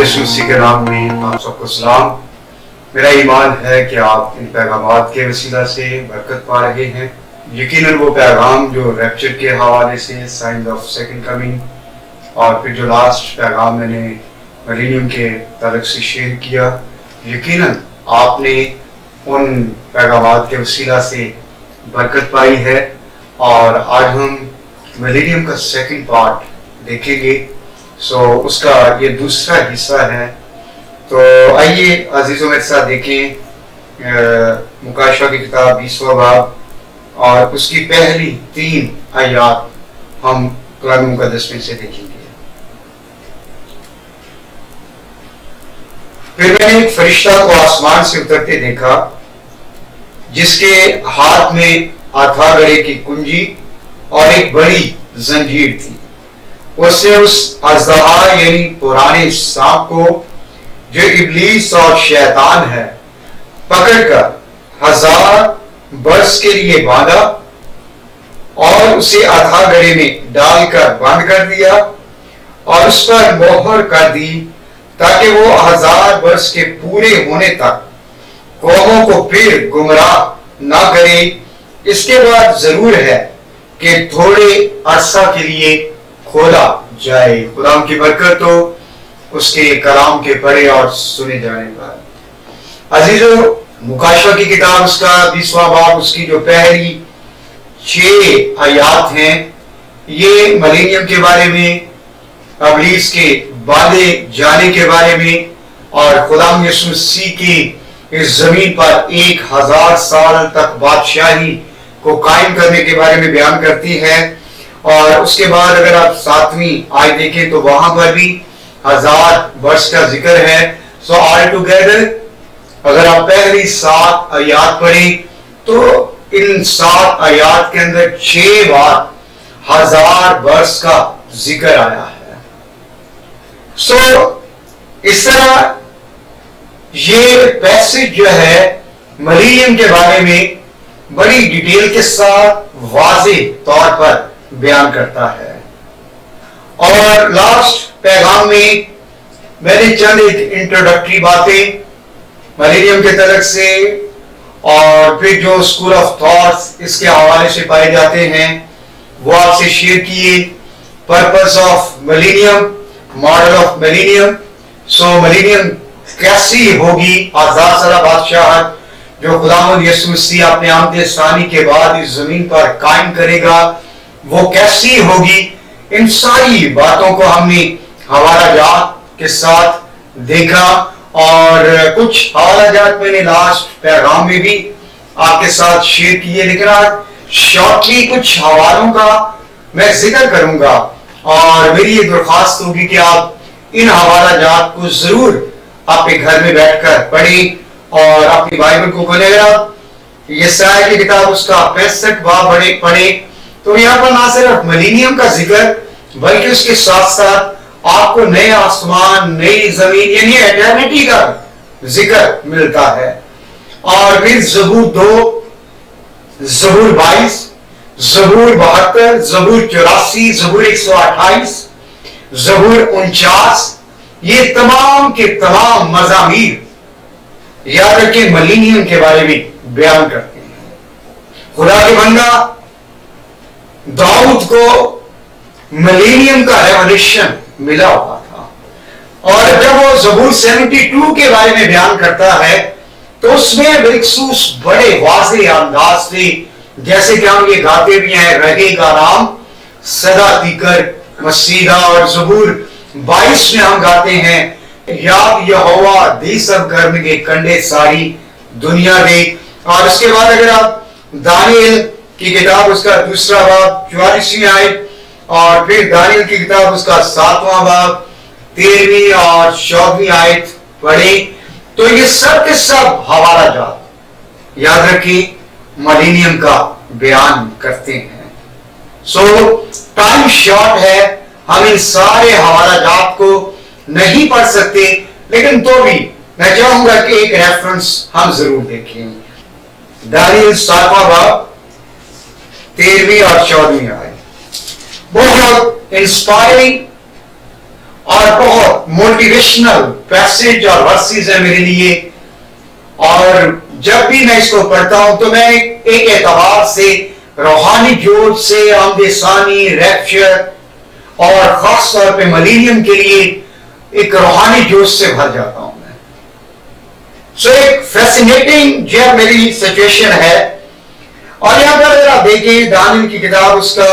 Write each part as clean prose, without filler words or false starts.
یسوع مسیح کے نام میں آپ سب کو سلام۔ میرا ایمان ہے کہ آپ ان پیغامات کے وسیلہ سے برکت پا رہے ہیں۔ یقیناً وہ پیغام جو ریپچر کے حوالے سے سائنز آف سیکنڈ کمنگ اور پھر جو لاسٹ پیغام میں نے ملینیم کے تعلق سے شیئر کیا، یقیناً آپ نے ان پیغامات کے وسیلہ سے برکت پائی ہے، اور آج ہم ملینیم کا سیکنڈ پارٹ دیکھیں گے۔ اس کا یہ دوسرا حصہ ہے۔ تو آئیے عزیزوں میرے ساتھ دیکھیں مکاشفہ کی کتاب 20واں باب اور اس کی پہلی 3 آیات ہم قرآن مقدس میں سے دیکھیں گے۔ پھر میں نے ایک فرشتہ کو آسمان سے اترتے دیکھا، جس کے ہاتھ میں آتھا گڑھے کی کنجی اور ایک بڑی زنجیر تھی۔ اس نے اس اژدہا یعنی پرانے سانپ کو جو ابلیس اور شیطان ہے پکڑ کر 1000 برس کے لیے باندھا اور اسے آتھا گڑھے میں ڈال کر بند کر دیا اور اس پر مہر کر دی، تاکہ وہ 1000 برس کے پورے ہونے تک قوموں کو پھر گمراہ نہ کرے۔ اس کے بعد ضرور ہے کہ تھوڑے عرصہ کے لیے کھولا جائے۔ خدا کی برکت ہو اس کے کلام کے پڑھے اور سنے جانے پر۔ عزیزو، مکاشفہ کی کتاب اس کا 20واں باب اس کی جو پہلی 6 آیات ہیں، یہ ملینیم کے بارے میں، ابلیس کے باندھے جانے کے بارے میں، اور خدا یسوع مسیح کی اس زمین پر 1000 سال تک بادشاہی کو قائم کرنے کے بارے میں بیان کرتی ہے۔ اور اس کے بعد اگر آپ 7ویں آیت دیکھیں تو وہاں پر بھی 1000 برس کا ذکر ہے۔ آل ٹوگیدر اگر آپ پہلی 7 آیات پڑھیں تو ان 7 آیات کے اندر 6 بار 1000 برس کا ذکر آیا ہے۔ اس طرح یہ پیسج جو ہے ملینیم کے بارے میں بڑی ڈیٹیل کے ساتھ واضح طور پر بیان کرتا ہے۔ اور لاسٹ پیغام میں نے چند ایک انٹروڈکٹری باتیں ملینیم کے تعلق سے اور پھر جو اسکول آف تھاٹس اس کے حوالے سے پائے جاتے ہیں وہ آپ سے شیئر کیے۔ Purpose of millennium, model of millennium. Millennium کیسی ہوگی، 1000 سالہ بادشاہت جو خداوند یسوع مسیح اپنے آمد ثانی کے بعد اس زمین پر قائم کرے گا، وہ کیسی ہوگی۔ ان ساری باتوں کو ہم نے حوالہ جات کے ساتھ دیکھا، اور کچھ حوالہ جات میں نے لاسٹ پیغام میں بھی آپ کے ساتھ شیئر کیے، لیکن آج شارٹلی کچھ حوالوں کا میں ذکر کروں گا، اور میری یہ درخواست ہوگی کہ آپ ان حوالہ جات کو ضرور اپنے گھر میں بیٹھ کر پڑھیں اور اپنی بائبل کو کھولیں۔ اگر آپ یسایا کی کتاب اس کا 65 باب پڑھیں تو یہاں پر نہ صرف ملینیم کا ذکر بلکہ اس کے ساتھ ساتھ آپ کو نئے آسمان، نئی زمین یعنی ایٹرنٹی کا ذکر ملتا ہے۔ اور پھر زبور 2، زبور 22، زبور 72، زبور 84، زبور 128، زبور 49، یہ تمام کے تمام مزامیر یاد رکھیں ملینیم کے بارے میں بیان کرتے ہیں۔ خدا کے بندہ داؤد کو ملینیم کا ریولیشن ملا ہوا تھا، اور جب وہ زبور 72 کے بارے میں بیان کرتا ہے تو اس میں بالخصوص بڑے واضح انداز سے، جیسے کہ ہم یہ گاتے بھی ہیں، رہے گا رام سدا تیکر مسیحا، اور زبور 22 میں ہم گاتے ہیں، یاد یہوہ دی سب گرم کے کنڈے ساری دنیا دے۔ اور اس کے بعد اگر آپ دانیل کی کتاب اس کا 2واں باب 44ویں آیت، اور پھر دانیل کی کتاب اس کا 7واں باب 13ویں اور 14ویں آیت پڑھیں تو یہ سب کے سب حوالہ جات یاد رکھیں ملینیم کا بیان کرتے ہیں۔ ٹائم شارٹ ہے، ہم ان سارے حوالہ جات کو نہیں پڑھ سکتے، لیکن تو بھی میں چاہوں گا کہ ایک ریفرنس ہم ضرور دیکھیں۔ دانیل 7واں باب 13ویں اور 14ویں آیت بہت انسپائرنگ اور بہت موٹیویشنل پیسج اور ورسز ہیں میرے لیے، اور جب بھی میں اس کو پڑھتا ہوں تو میں ایک اعتبار سے روحانی جوش سے آمد ثانی، ریپچر اور خاص طور پہ ملینیم کے لیے ایک روحانی جوش سے بھر جاتا ہوں میں. سو ایک فیسینیٹنگ جو میری سچویشن ہے. اور یہاں پر اگر آپ دیکھیں دانیل کی کتاب اس کا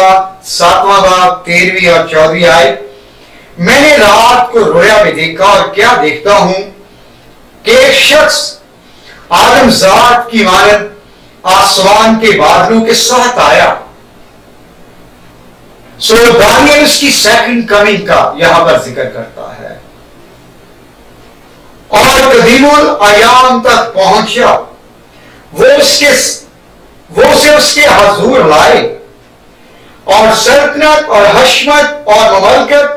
7واں باب 13ویں اور 14ویں آیت، میں نے رات کو رویا میں دیکھا اور کیا دیکھتا ہوں کہ ایک شخص آدم ذات کی مانند آسمان کے بادلوں کے ساتھ آیا. سو دانیل اس کی سیکنڈ کمنگ کا یہاں پر ذکر کرتا ہے. اور قدیم الایام تک پہنچا، وہ اسے اس کے حضور لائے، اور سلطنت اور حشمت اور مملکت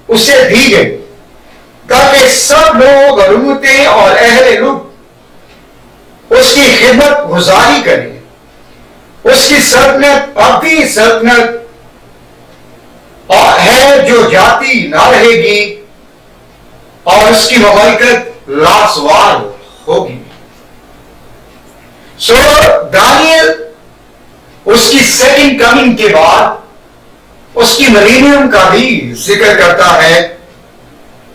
اسے دی گئی، تاکہ سب لوگ حکومتیں اور اہل لوگ اس کی خدمت گزاری کریں. اس کی سلطنت ابدی سلطنت ہے جو جاتی نہ رہے گی، اور اس کی مملکت لازوال ہوگی. سو دانیل اس کی سیکنڈ کمنگ کے بعد اس کی ملینیم کا بھی ذکر کرتا ہے.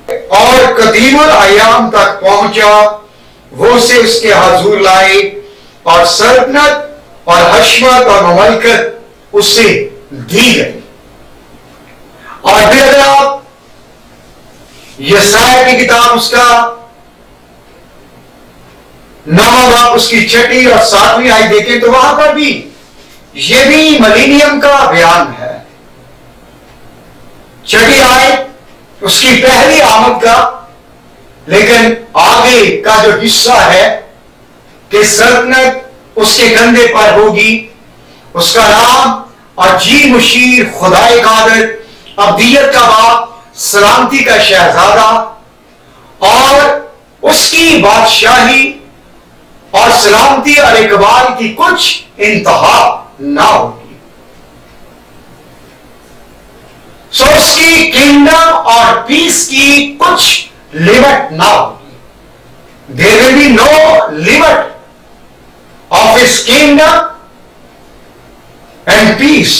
اور قدیم الایام تک پہنچا، وہ سے اس کے حضور لائے، اور سلطنت اور حشمت اور مملکت اسے دی گئی. اور پھر اگر آپ یسایا کی کتاب اس کا 9واں باب اس کی 6 اور 7ویں آیت دیکھیں تو وہاں پر بھی یہ بھی ملینیم کا بیان ہے. 6 آیت اس کی پہلی آمد کا، لیکن آگے کا جو حصہ ہے کہ سلطنت اس کے کندھے پر ہوگی، اس کا نام عجیب مشیر، خدائے قادر، ابدیت کا باپ، سلامتی کا شہزادہ، اور اس کی بادشاہی اور سلامتی اور اقبال کی کچھ انتہا نہ ہوگی. سو اس کی کنگڈم اور پیس کی کچھ لمٹ نہ ہوگی. There will be no limit of his kingdom and peace.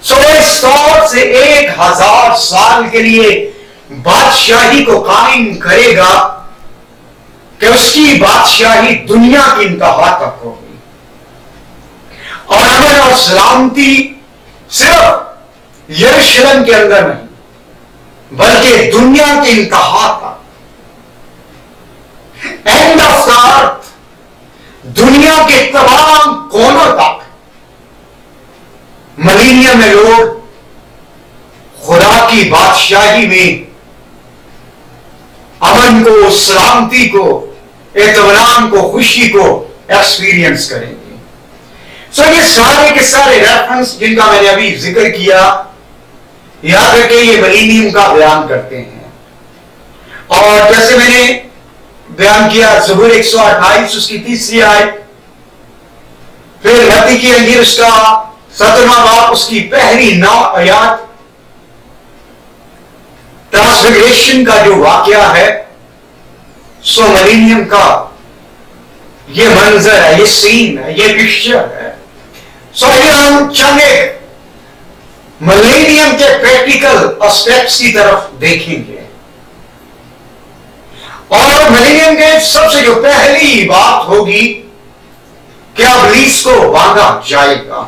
سو اس طور سے 1000 سال کے لیے بادشاہی کو قائم کرے گا کہ اس کی بادشاہی دنیا کی انتہا تک ہوگی. اور امن اور سلامتی صرف یروشلم کے اندر نہیں بلکہ دنیا کی انتہا تک، اینڈ آف دا ارتھ، دنیا کے تمام کونوں تک ملینیم میں لوگ خدا کی بادشاہی میں امن کو، سلامتی کو، اطمینان کو، خوشی کو ایکسپیرینس کریں گے. سو یہ سارے کے سارے ریفرنس جن کا میں نے ابھی ذکر کیا، یاد رکھیں یہ ملینیم کا بیان کرتے ہیں. اور جیسے میں نے بیان کیا زبور 128 اس کی 3 آیت، پھر متی کی انجیل اس کا 17واں باب اس کی پہلی 9 آیات، ٹرانسفیگریشن کا جو واقعہ ہے، سو ملینیم کا یہ منظر ہے، یہ سین ہے، یہ پکچر ہے. سو یہ ہم چند ملینیم کے پریکٹیکل اسپیکٹس کی طرف دیکھیں گے. اور ملینیم کے سب سے جو پہلی بات ہوگی کہ ابلیس کو باندھا جائے گا.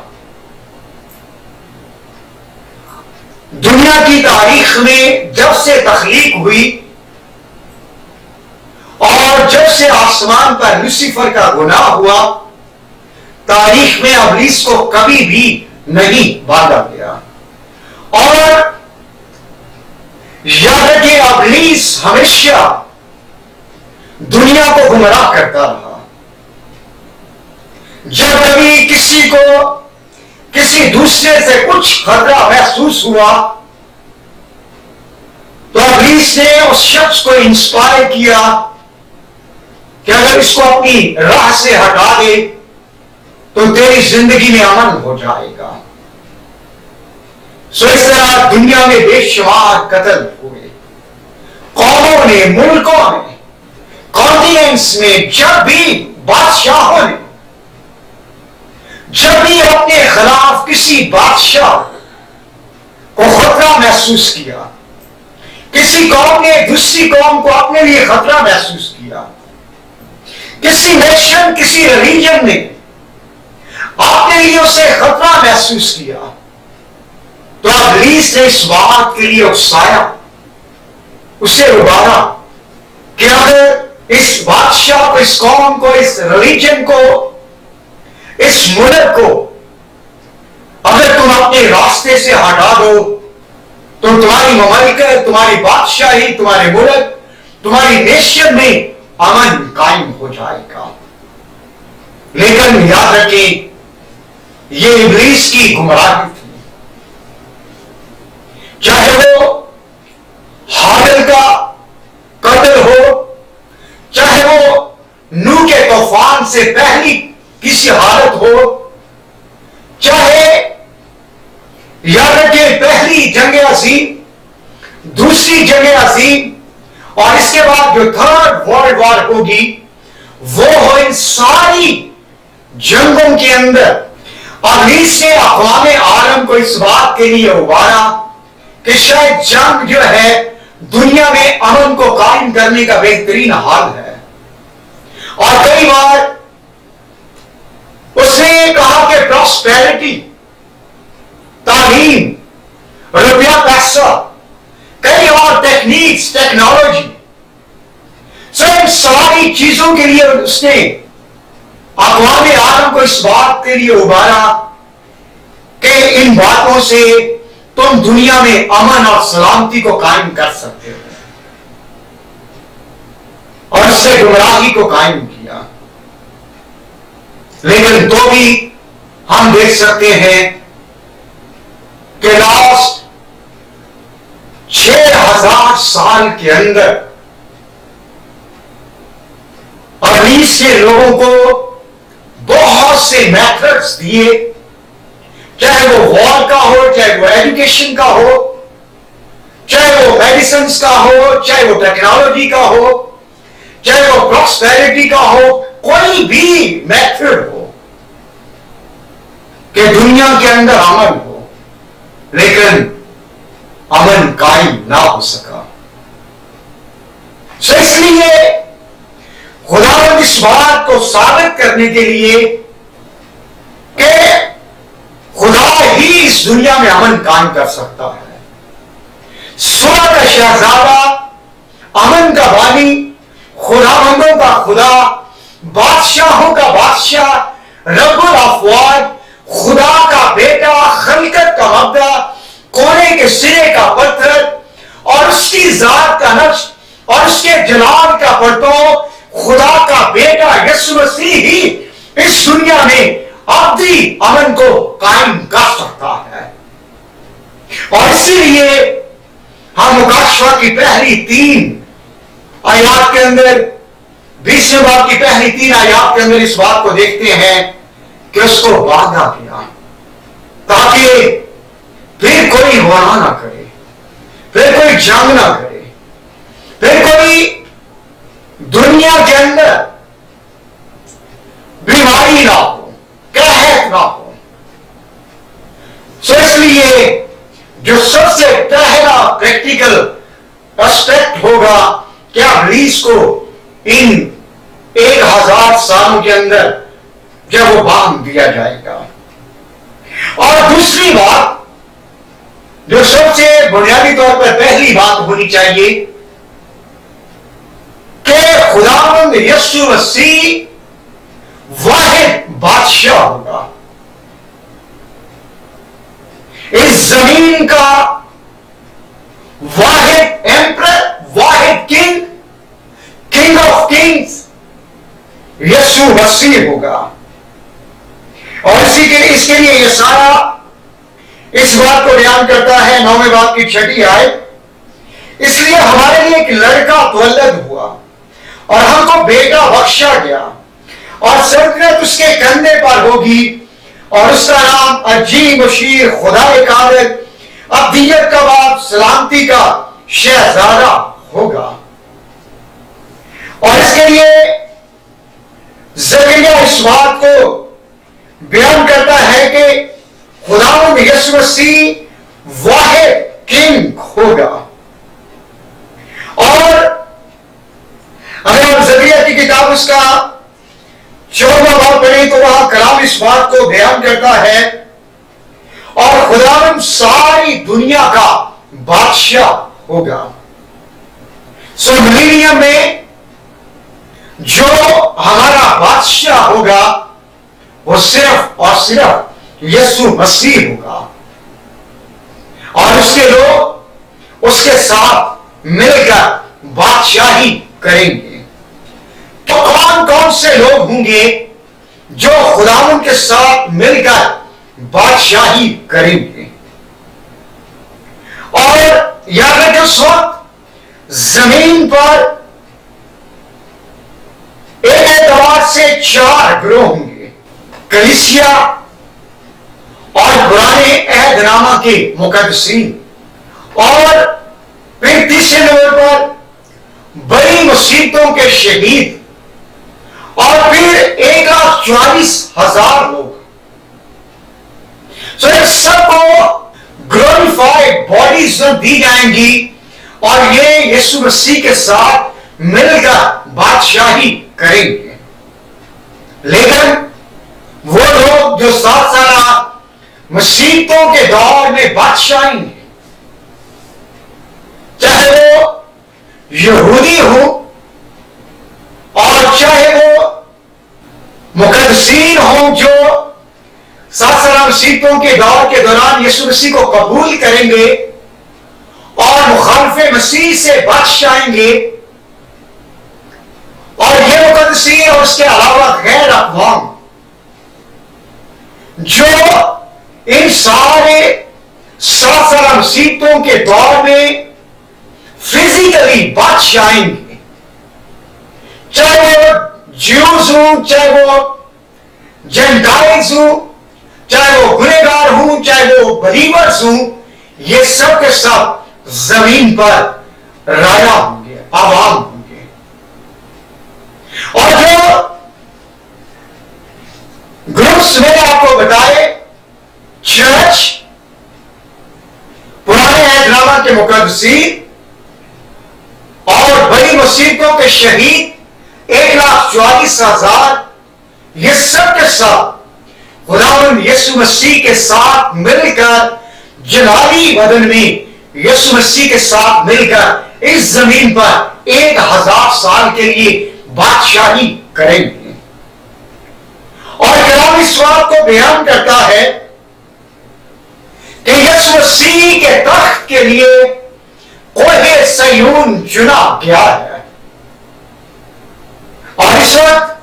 دنیا کی تاریخ میں جب سے تخلیق ہوئی اور جب سے آسمان پر لوسیفر کا گناہ ہوا، تاریخ میں ابلیس کو کبھی بھی نہیں باندھا گیا. اور یاد رکھیں ابلیس ہمیشہ دنیا کو گمراہ کرتا رہا. جب کبھی کسی کو کسی دوسرے سے کچھ خطرہ محسوس ہوا تو ابلیس نے اس شخص کو انسپائر کیا کہ اگر اس کو اپنی راہ سے ہٹا دے تو تیری زندگی میں امن ہو جائے گا. سو اس طرح دنیا میں بے شمار قتل ہوئے، قوموں نے، ملکوں نے، کانٹیننٹس میں، جب بھی بادشاہوں نے جب بھی اپنے خلاف کسی بادشاہ کو خطرہ محسوس کیا، کسی قوم نے دوسری قوم کو اپنے لیے خطرہ محسوس کیا، کسی نیشن، کسی ریلیجن نے اپنے لیے اسے خطرہ محسوس کیا، تو ابلیس نے اس بات کے لیے اکسایا، اسے ابھارا کہ اگر اس بادشاہ کو، اس قوم کو، اس ریلیجن کو، اس ملک کو اگر تم اپنے راستے سے ہٹا دو تو تمہاری مملکت، تمہاری بادشاہی، تمہارے ملک، تمہاری نیشن میں امن قائم ہو جائے گا۔ لیکن یاد رکھیں، یہ ابلیس کی گمراہی تھی۔ چاہے وہ حابل کا قتل ہو، چاہے وہ نوح کے طوفان سے پہلی کسی حالت ہو، چاہے یاد رکھیں پہلی جنگ عظیم، دوسری جنگ عظیم، اور اس کے بعد جو تھرڈ ورلڈ وار ہوگی، وہ ہو، ان ساری جنگوں کے اندر ابلیس نے اقوام عالم کو اس بات کے لیے ابھارا کہ شاید جنگ جو ہے دنیا میں امن کو قائم کرنے کا بہترین حال ہے۔ اور کئی بار اس نے کہا کہ پراسپیرٹی، تعلیم، روپیہ پیسہ، کئی اور ٹیکنیکس، ٹیکنالوجی، ان ساری چیزوں کے لیے اس نے اقوام عالم کو اس بات کے لیے ابھارا کہ ان باتوں سے تم دنیا میں امن اور سلامتی کو قائم کر سکتے ہو، اور اس سے گمراہی کو قائم کیا۔ لیکن تو بھی ہم دیکھ سکتے ہیں کہ لاسٹ 6000 سال کے اندر ابلیس نے لوگوں کو بہت سے میتھڈز دیے، چاہے وہ وار کا ہو، چاہے وہ ایجوکیشن کا ہو، چاہے وہ میڈیسنز کا ہو، چاہے وہ ٹیکنالوجی کا ہو، چاہے وہ پراسپیرٹی کا ہو، کوئی بھی میتھڈ ہو کہ دنیا کے اندر امن ہو، لیکن امن قائم نہ ہو سکا۔ سو اس لیے خداوند اس بات کو ثابت کرنے کے لیے کہ خدا ہی اس دنیا میں امن قائم کر سکتا ہے، سبا کا شہزادہ، امن کا بانی، خداوندوں کا خدا، بادشاہوں کا بادشاہ، رب الافواج، خدا کا بیٹا، خلقت کا مبدع، کونے کے سرے کا پتھر، اور اس کی ذات کا نقش اور اس کے جلال کا پرتو، خدا کا بیٹا یسوع مسیح ہی اس دنیا میں ابدی امن کو قائم کر سکتا ہے۔ اور اسی لیے ہم مکاشفہ کی پہلی 3 آیات کے اندر، 20ویں باب کی پہلی 3 آیات کے اندر اس بات کو دیکھتے ہیں کہ اس کو باندھا گیا تاکہ پھر کوئی وار نہ کرے، پھر کوئی جنگ نہ کرے، پھر کوئی دنیا کے اندر بیماری نہ ہو، قحط نہ ہو۔ سو اس لیے جو سب سے پہلا پریکٹیکل اسپیکٹ ہوگا کہ ابلیس کو ان 1000 سالوں کے اندر جب وہ باندھ دیا جائے گا۔ اور دوسری بات جو سب سے بنیادی طور پر پہلی بات ہونی چاہیے کہ خداوند یسوع مسیح واحد بادشاہ ہوگا، اس زمین کا واحد ایمپرر، واحد کنگ، کنگ آف کنگز یسوع مسیح ہوگا۔ اور اس کے لیے یہ سارا اس بات کو بیان کرتا ہے 9ویں باب کی 6 آیت، اس لیے ہمارے لیے ایک لڑکا تولد ہوا اور ہم کو بیٹا بخشا گیا، اور سلطنت اس کے کندھے پر ہوگی، اور اس کا نام عجیب، مشیر، خدا قادر، ابدیت کا باپ سلامتی کا شہزادہ ہوگا. اور اس کے لیے زکریا اس بات کو بیان کرتا ہے کہ خداوند یسوع مسیح واحد کنگ ہوگا. اور اگر ہم زکریا کی کتاب اس کا 14واں باب پڑھیں تو وہاں کلام اس بات کو بیان کرتا ہے اور خداوند ساری دنیا کا بادشاہ ہوگا. سو ملینیم میں جو ہمارا بادشاہ ہوگا وہ صرف اور صرف یسوع مسیح ہوگا اور اس کے لوگ اس کے ساتھ مل کر بادشاہی کریں گے. تو کون کون سے لوگ ہوں گے جو خداوند کے ساتھ مل کر بادشاہی کریں گے؟ اور یاد رکھیں اس وقت زمین پر ایک اعتبار سے 4 گروہ ہوں گے. کلیسیا اور پرانے عہد نامہ کے مقدسین اور پھر تیسرے نمبر پر بڑی مصیبتوں کے شہید اور پھر 1,44,000 لوگ. سو ایک سب کو گلوریفائڈ باڈیز دی جائیں گی اور یہ یسوع مسیح کے ساتھ مل کر بادشاہی کریں گے. لیکن وہ لوگ جو 7 سالہ مصیبتوں کے دور میں بادشاہی ہیں، چاہے وہ یہودی ہوں اور چاہے وہ مقدسین ہوں جو 7 سالہ مصیبتوں کے دور کے دوران یسوع مسیح کو قبول کریں گے اور مخالف مسیح سے بادشاہیں گے، اور یہ مقدسین اور اس کے علاوہ غیر اقوام جو ان سارے 7 سالہ مصیبتوں کے دور میں فزیکلی بادشاہیں گے، چاہے وہ جیوز ہوں، چاہے وہ جینٹائلز ہوں، چاہے وہ گنہگار ہوں، چاہے وہ بلیورز ہوں، یہ سب کے سب زمین پر رایا ہوں گے، عوام ہوں گے. اور جو گروپس میں نے آپ کو بتائے، چرچ، پرانے عہد نامہ کے مقدسین اور بڑی مصیبتوں کے شہید 1,44,000، یہ سب کے ساتھ خداوند یسوع مسیح کے ساتھ مل کر جلالی بدن میں یسوع مسیح کے ساتھ مل کر اس زمین پر 1,000 سال کے لیے بادشاہی کریں گے. اور کلام اس بات کو بیان کرتا ہے کہ یسوع مسیح کے تخت کے لیے کوہ صیون چنا گیا ہے. اور اس وقت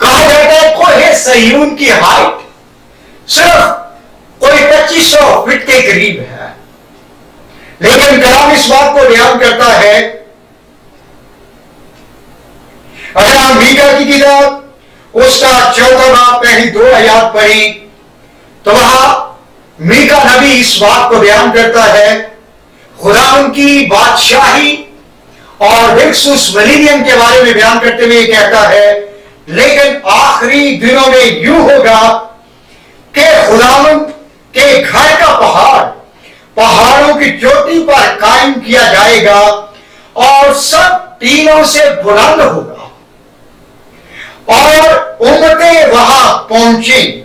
کہا جاتا ہے کوہ صیون کی ہائٹ صرف کوئی 2500 فٹ کے قریب ہے، لیکن کلام اس بات کو بیان کرتا ہے، اگر ہم میکا کی کتاب اس کا 14واں باب پہلی 2 آیات پڑھی تو وہاں میکا نبی اس بات کو بیان کرتا ہے، خدا ان کی بادشاہی اور وکسوس ملینیم کے بارے میں بیان کرتے ہوئے یہ کہتا ہے، لیکن آخری دنوں میں یوں ہوگا کہ خداوند کے گھر کا پہاڑ پہاڑوں کی چوٹی پر قائم کیا جائے گا اور سب ٹینوں سے بلند ہوگا اور امتیں وہاں پہنچیں گی.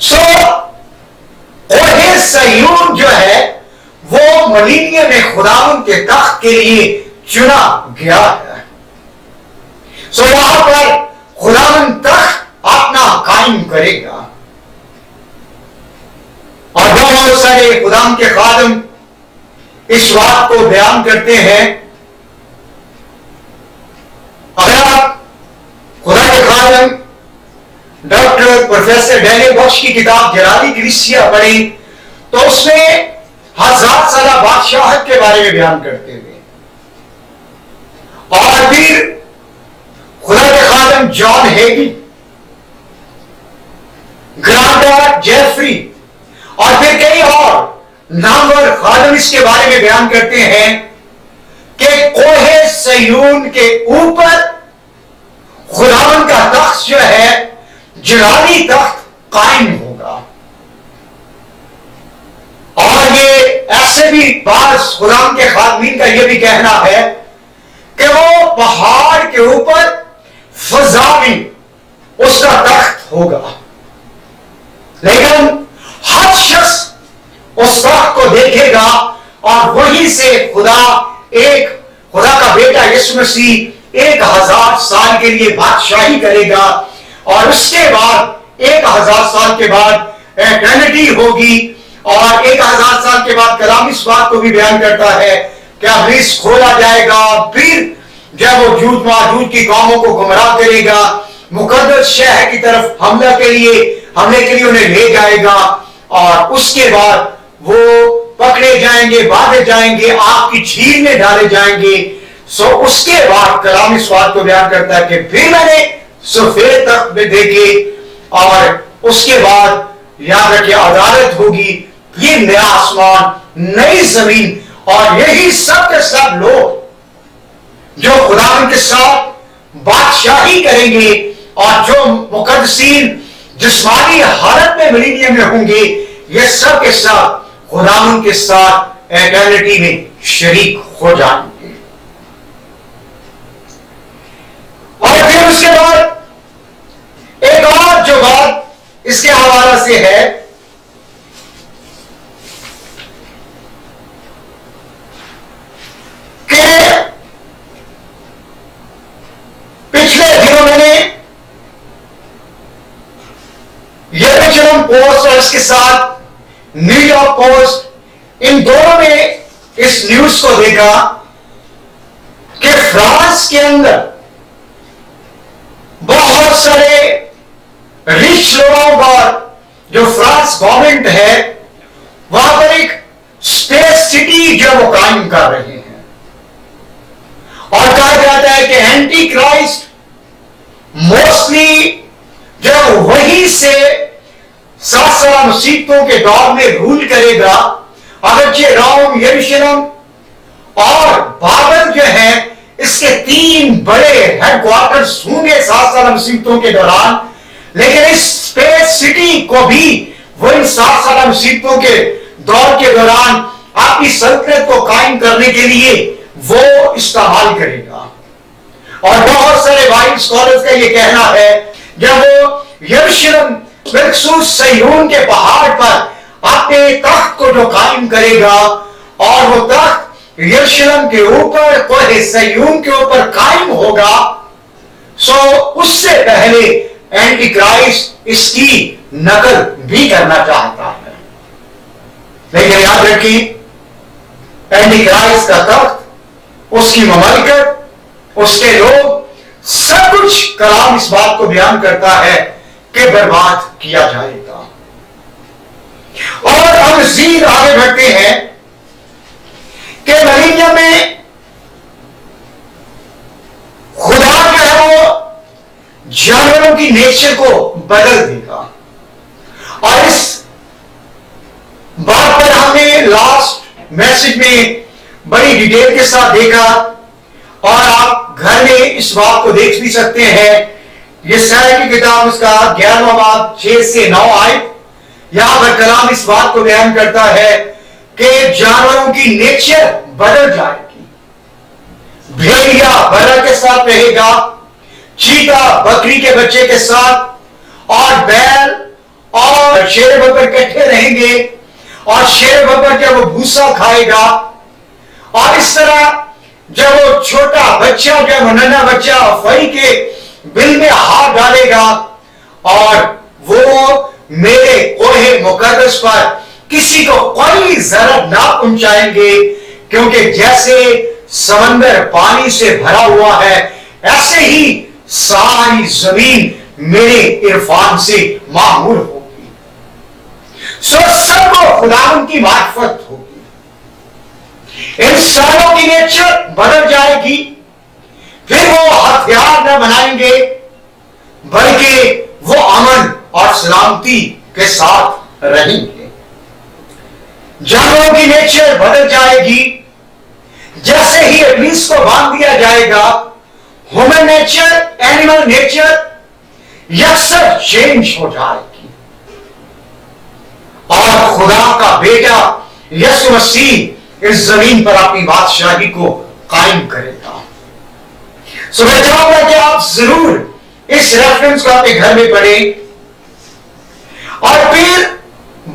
سو کوہ صیون جو ہے وہ ملینیم میں خداوند کے تخت کے لیے چنا گیا ہے. سو وہاں پر خداوند تخت اپنا قائم کرے گا. اور بہت سارے خداوند کے خادم اس بات کو بیان کرتے ہیں. اگر آپ خدا کے خادم ڈاکٹر پروفیسر ڈینیل بخش کی کتاب جلالی کلیسیا پڑھی تو اس میں 1000 سالہ بادشاہت کے بارے میں بیان کرتے ہوئے، اور پھر خدا کے خادم جان ہیگی، گرانڈا جیفری وسلم اس کے بارے میں بیان کرتے ہیں کہ کوہ صہیون کے اوپر خداوند کا تخت جو ہے جلالی تخت قائم ہوگا. اور یہ ایسے بھی بعض خداوند کے خادمین کا یہ بھی کہنا ہے کہ وہ پہاڑ کے اوپر فضا میں اس کا تخت ہوگا، لیکن ہر شخص اس تخت کو دیکھے گا اور وہیں سے خدا کا بیٹا یسوع مسیح 1000 سال کے لیے بادشاہی کرے گا، اور اس کے بعد 1000 سال کے بعد ایٹرنٹی ہوگی. اور 1000 سال کے بعد کلام اس بات کو بھی بیان کرتا ہے کہ ابلیس کھولا جائے گا، پھر جب وہ جوج ماجوج کی قوموں کو گمراہ کرے گا، مقدس شہر کی طرف حملے کے لیے انہیں لے جائے گا، اور اس کے بعد وہ پکڑے جائیں گے، باندھے جائیں گے، آگ کی جھیل میں ڈالے جائیں گے. اس کے بعد کلام اس بات کو بیان کرتا ہے کہ پھر میں نے سفید تخت میں دیکھے، اور اس کے بعد یاد رکھے عدالت ہوگی، یہ نیا آسمان نئی زمین، اور یہی سب کے سب لوگ جو خداوند کے ساتھ بادشاہی کریں گے، اور جو مقدسین جسمانی حالت میں ملینیم میں ہوں گے، یہ سب کے ساتھ خداوند کے ساتھ ایٹرنٹی میں شریک ہو جائیں گے. اور پھر اس کے بعد ایک اور جو بات اس کے حوالے سے ہے کہ پچھلے دنوں میں نے یروشلم پوسٹ اور اس کے ساتھ نیو یارک پوسٹ، ان دونوں میں اس نیوز کو دیکھا کہ فرانس کے اندر بہت سارے ریچ لوگوں پر جو فرانس گورنمنٹ ہے وہاں پر ایک اسپیس سٹی جو وہ قائم کر رہے ہیں، اور کہا جاتا ہے کہ اینٹی کرائسٹ موسٹلی جب وہیں سے 7 سالہ مصیبتوں کے دور میں رول کرے گا. اگرچہ روم، یروشلم اور بابل جو ہے اس کے 3 بڑے ہیڈ کوارٹرز ہوں گے 7 سالہ مصیبتوں کے دوران، لیکن اس اسپیس سٹی کو بھی وہ ان 7 سالہ مصیبتوں کے دور کے دوران اپنی سلطنت کو قائم کرنے کے لیے وہ استعمال کرے گا. اور بہت سارے وائٹ اسکالرز کا یہ کہنا ہے جب وہ یروشلم بالخصوص صہیون کے پہاڑ پر اپنے تخت کو جو قائم کرے گا، اور وہ تخت یروشلم کے اوپر کوہ صہیون کے اوپر قائم ہوگا، سو اس سے پہلے اینٹی کرائسٹ اس کی نقل بھی کرنا چاہتا ہے. لیکن یاد رکھیں اینٹی کرائسٹ کا تخت، اس کی مملکت، اس کے لوگ، سب کچھ کلام اس بات کو بیان کرتا ہے کہ برباد کیا جائے گا. اور ہم مزید آگے بڑھتے ہیں کہ ملینیم میں خدا جو ہے وہ جانوروں کی نیچر کو بدل دے گا. اور اس بات پر ہم نے لاسٹ میسج میں بڑی ڈیٹیل کے ساتھ دیکھا، اور آپ گھر میں اس بات کو دیکھ بھی سکتے ہیں. یہ سیرہ کی کتاب اس کا 11واں باب 6 سے 9 آیت، یہاں پر کلام اس بات کو بیان کرتا ہے کہ جانوروں کی نیچر بدل جائے گی. بھیڑیا برا کے ساتھ رہے گا، چیتا بکری کے بچے کے ساتھ، اور بیل اور شیر بکر اکٹھے رہیں گے، اور شیر بکر جب وہ بھوسا کھائے گا، اور اس طرح جب وہ چھوٹا بچہ، جب ننھا بچہ فری کے بل میں ہاتھ ڈالے گا، اور وہ میرے کوہ مقدس پر کسی کو کوئی ضرر نہ پہنچائیں گے، کیونکہ جیسے سمندر پانی سے بھرا ہوا ہے ایسے ہی ساری زمین میرے عرفان سے معمور ہوگی. سب کو خداوند کی معرفت ہوگی. انسانوں کی نیچر بدل جائے گی، پھر وہ ہتھیار نہ بنائیں گے بلکہ وہ امن اور سلامتی کے ساتھ رہیں گے. جانوروں کی نیچر بدل جائے گی. جیسے ہی ابلیس کو باندھ دیا جائے گا, ہیومن نیچر, اینیمل نیچر یکسر چینج ہو جائے گی, اور خدا کا بیٹا یسوع مسیح اس زمین پر اپنی بادشاہی کو قائم کرے گا. سو میں چاہوں گا کہ آپ ضرور اس ریفرنس کو اپنے گھر میں پڑھیں, اور پھر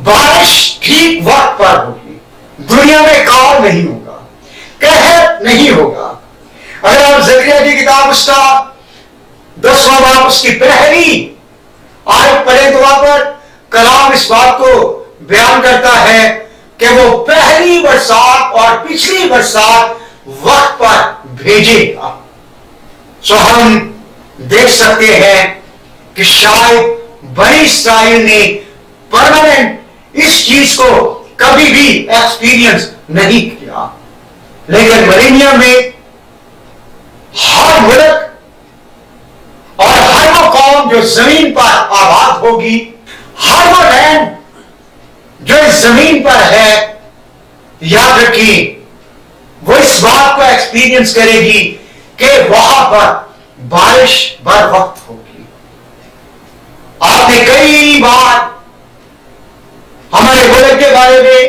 بارش ٹھیک وقت پر ہوگی. دنیا میں کال نہیں ہوگا, قحط نہیں ہوگا. اگر آپ زکریا کی کتاب اس کا 10واں باب اس کی پہلی آیت پڑھیں تو وہاں پر کلام اس بات کو بیان کرتا ہے کہ وہ پہلی برسات اور پچھلی برسات وقت پر بھیجے گا. سو ہم دیکھ سکتے ہیں کہ شاید بنی اسرائیل نے پرماننٹ اس چیز کو کبھی بھی ایکسپیرینس نہیں کیا, لیکن ملینیم میں ہر ملک اور ہر وہ قوم جو زمین پر آباد ہوگی, ہر وہ لینڈ جو اس زمین پر ہے, یاد رکھیں وہ اس بات کو ایکسپیرینس کرے گی کہ وہاں پر بارش بر وقت ہوگی. آپ نے کئی بار ہمارے ملک کے بارے میں,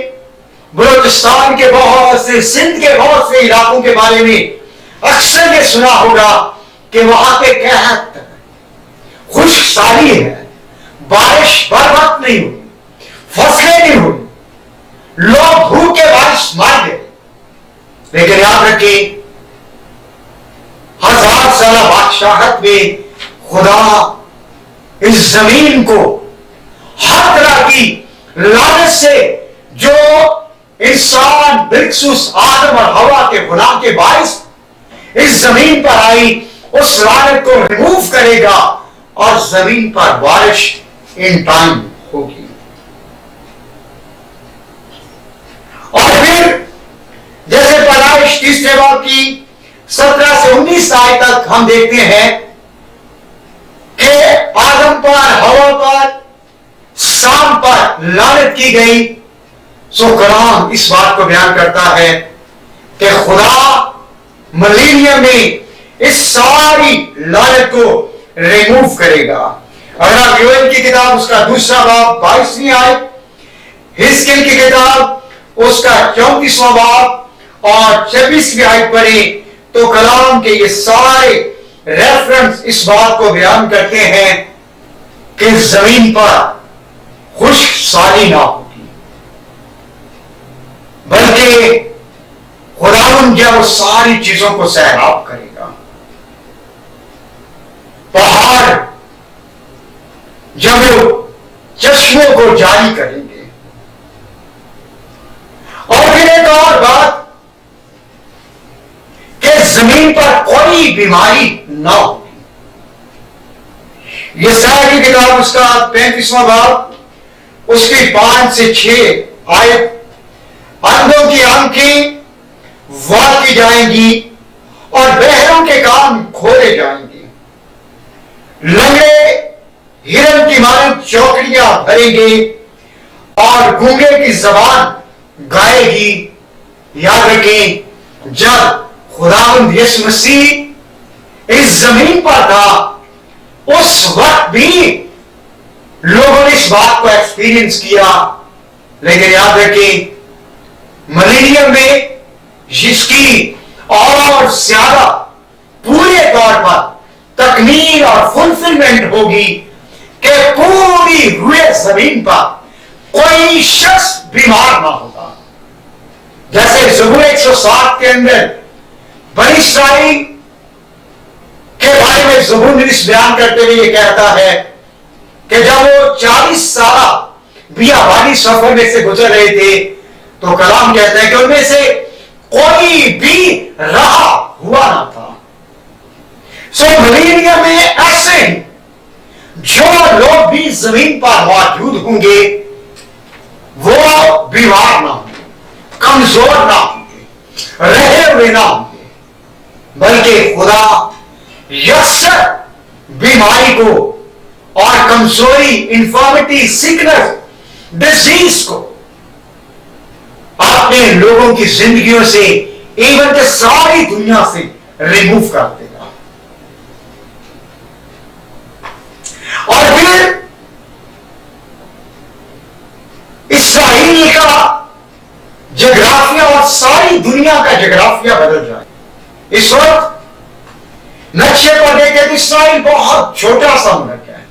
بلوچستان کے بہت سے, سندھ کے بہت سے علاقوں کے بارے میں اکثر یہ سنا ہوگا کہ وہاں پہ قحط ہے, خشک سالی ہے, بارش بر وقت نہیں ہوئی, فصلیں نہیں ہوئی, لوگ بھوک کے بارش مار گئے. لیکن یاد رکھیں 1000 سالہ بادشاہت میں خدا اس زمین کو ہر طرح کی لعنت سے جو انسان بالخصوص آدم اور حوا کے گناہ کے باعث اس زمین پر آئی, اس لعنت کو ریموو کرے گا اور زمین پر بارش ان ٹائم ہوگی. اور پھر جیسے پیدائش 3 باب کی 17 سے 19 آیت تک ہم دیکھتے ہیں کہ آدم پر, حوا پر, سام پر لعنت کی گئی. سو کلام اس بات کو بیان کرتا ہے کہ خدا ملینیم میں اس ساری لعنت کو ریموو کرے گا. اگر آپ یوئیل کی کتاب اس کا 2 باب 22ویں آیت, حزقیل کی کتاب اس کا 34واں باب اور 26ویں آیت پڑھیں تو کلام کے یہ سارے ریفرنس اس بات کو بیان کرتے ہیں کہ زمین پر خشک سالی نہ ہوگی, بلکہ خداوند جو وہ ساری چیزوں کو سیراب کرے گا. پہاڑ جب وہ چشموں کو جاری کریں گے. اور پھر ایک اور بات کہ زمین پر کوئی بیماری نہ ہوگی. یسایا کی کتاب اس کا 35واں باب اس کی 5 سے 6 آیت, اندھوں کی آنکھیں وال کی جائیں گی اور بہروں کے کان کھولے جائیں گے, لنگڑے ہرن کی مانند چوکڑیاں بھریں گے اور گونگے کی زبان گائے گی. یاد رکھیں جب خداوند یسوع مسیح اس زمین پر تھا اس وقت بھی لوگوں نے اس بات کو ایکسپیرینس کیا, لیکن یاد رکھیں ملینیم میں جس کی اور زیادہ پورے طور پر تکمیل اور فلفلمنٹ ہوگی کہ پوری ہوئے زمین پر کوئی شخص بیمار نہ ہوگا. جیسے زبور 107 کے اندر بنی اسرائیل کے بارے میں زبور نویس بیان کرتے ہوئے یہ کہتا ہے کہ جب وہ 40 سالہ بیابانی سفر میں سے گزر رہے تھے تو کلام کہتا ہے کہ ان میں سے کوئی بھی رہا ہوا نہ تھا. سو ملینیم میں ایسے ہی جو لوگ بھی زمین پر موجود ہوں گے وہ بیمار نہ ہوں گے, کمزور نہ ہوں گے, رہے ہوئے نہ ہوں گے, بلکہ خدا یکسر بیماری کو اور کمزوری, انفارمیٹی, سکنس, ڈیزیز کو اپنے لوگوں کی زندگیوں سے ایون کہ ساری دنیا سے ریموو کر دے گا. اور پھر اسرائیل کا جغرافیہ اور ساری دنیا کا جغرافیہ بدل جائے. اس وقت نقشے کو دیکھیں تو اسرائیل بہت چھوٹا سا ملک ہے،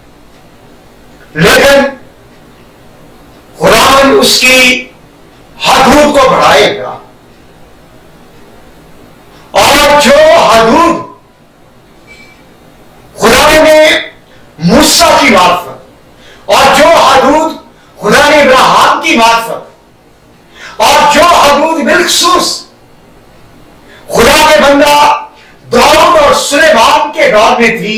لیکن خداوند اس کی حدود کو بڑھائے گا، اور جو حدود خدا نے موسیٰ کی معرفت، اور جو حدود خدا نے ابراہیم کی معرفت، اور جو حدود بالخصوص خدا کے بندہ داؤد اور سلیمان کے دور میں تھی،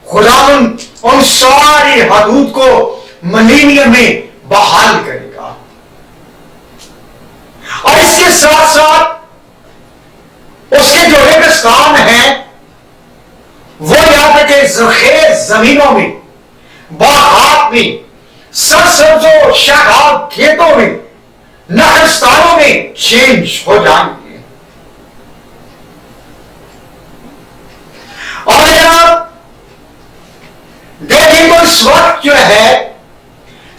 خداوند ان ساری حدود کو ملینیم میں بحال کرے گا. اور اس کے ساتھ ساتھ اس کے جو ریگستان ہیں وہ یہاں تک کہ زرخیز زمینوں میں، باغات میں، سرسبز و شاداب کھیتوں میں، نخلستانوں میں چینج ہو جائیں گے. اور دیکھیں تو اس وقت جو ہے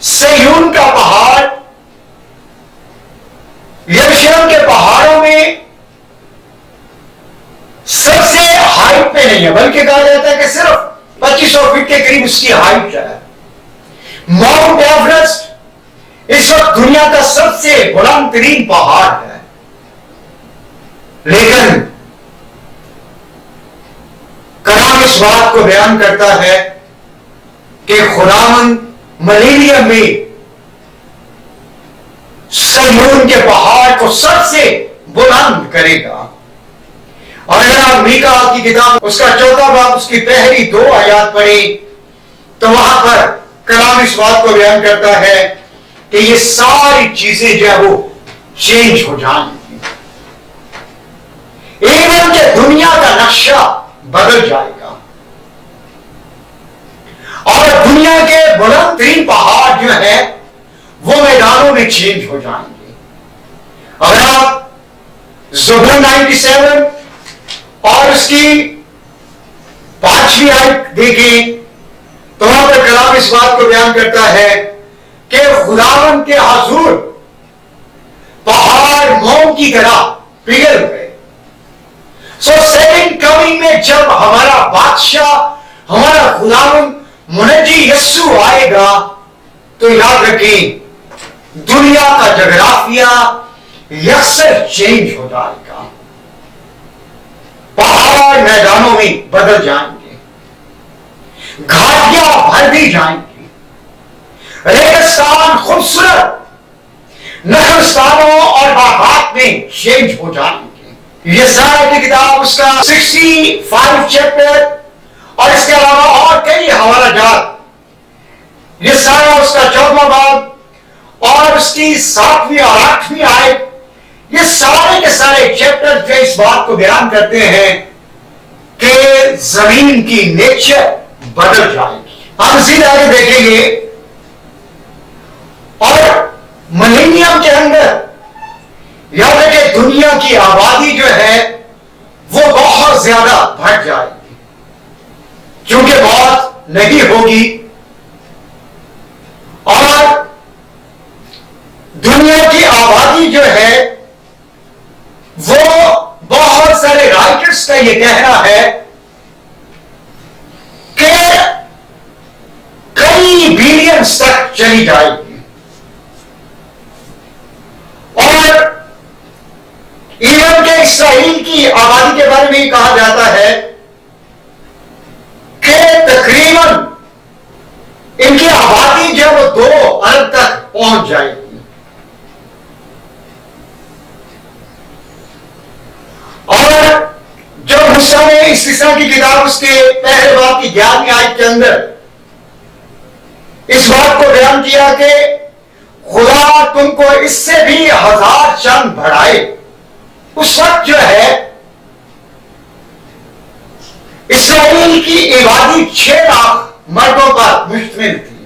سیون کا پہاڑ یروشلم کے پہاڑوں میں سب سے ہائٹ پہ نہیں ہے، بلکہ کہا جاتا ہے کہ صرف 2500 فٹ کے قریب اس کی ہائٹ ہے. ماؤنٹ ایورسٹ اس وقت دنیا کا سب سے بلند ترین پہاڑ ہے، لیکن کلام اس بات کو بیان کرتا ہے کہ خداوند ملینیم میں سیون کے پہاڑ کو سب سے بلند کرے گا. اور اگر آپ میکا کی کتاب اس کا 4واں باب اس کی پہلی 2 آیات پڑھیں تو وہاں پر کلام اس بات کو بیان کرتا ہے کہ یہ ساری چیزیں جو ہے وہ چینج ہو جائیں گی. ایون کہ دنیا کا نقشہ بدل جائے گا، اور دنیا کے بلند ترین پہاڑ جو ہے وہ میدانوں میں چینج ہو جائیں گے. اگر آپ زبور 97 اور اس کی 5ویں آیت دیکھیں تو وہاں پر کلام اس بات کو بیان کرتا ہے کہ خداوند کے حضور پہاڑ موم کی طرح پگھل گئے. سو سیکنڈ کمنگ میں جب ہمارا بادشاہ، ہمارا خداوند منجی یسوع آئے گا تو یاد رکھیں دنیا کا جغرافیہ یکسر چینج ہو جائے گا. پہاڑ میدانوں میں بدل جائیں گے، گھاٹیاں بھر دی جائیں گی، ریگستان خوبصورت نخلستانوں اور باغات میں چینج ہو جائیں گے. یسایا کی کتاب اس کا 65 چیپٹر اور اس کے علاوہ اور کئی حوالہ جات، یسایا اس کا 4واں باب اور اس کی 7ویں اور 8ویں آیت، یہ سارے کے سارے چیپٹر جو اس بات کو بیان کرتے ہیں کہ زمین کی نیچر بدل جائے گی. ہم سیدھے آگے دیکھیں گے اور ملینیم کے اندر یاد ہے کہ دنیا کی آبادی جو ہے وہ بہت زیادہ بڑھ جائے گی، کیونکہ بہت نہیں ہوگی، اور دنیا کی آبادی جو ہے وہ بہت سارے رائٹرز کا یہ کہنا ہے کہ کئی بلینز تک چلی جائے گی. اور ایون کہ اسرائیل کی آبادی کے بارے میں کہا جاتا ہے کہ تقریباً ان کی آبادی جو ہے وہ 2 ارب تک پہنچ جائے گی. اور جب موسیٰ نے استثنا کی کتاب اس کے پہلے باب کی 11ویں آیت کے اندر اس بات کو بیان کیا کہ خدا تم کو اس سے بھی 1000 چند بڑھائے، اس وقت جو ہے اسرائیل کی آبادی 6 لاکھ مردوں پر مشتمل تھی،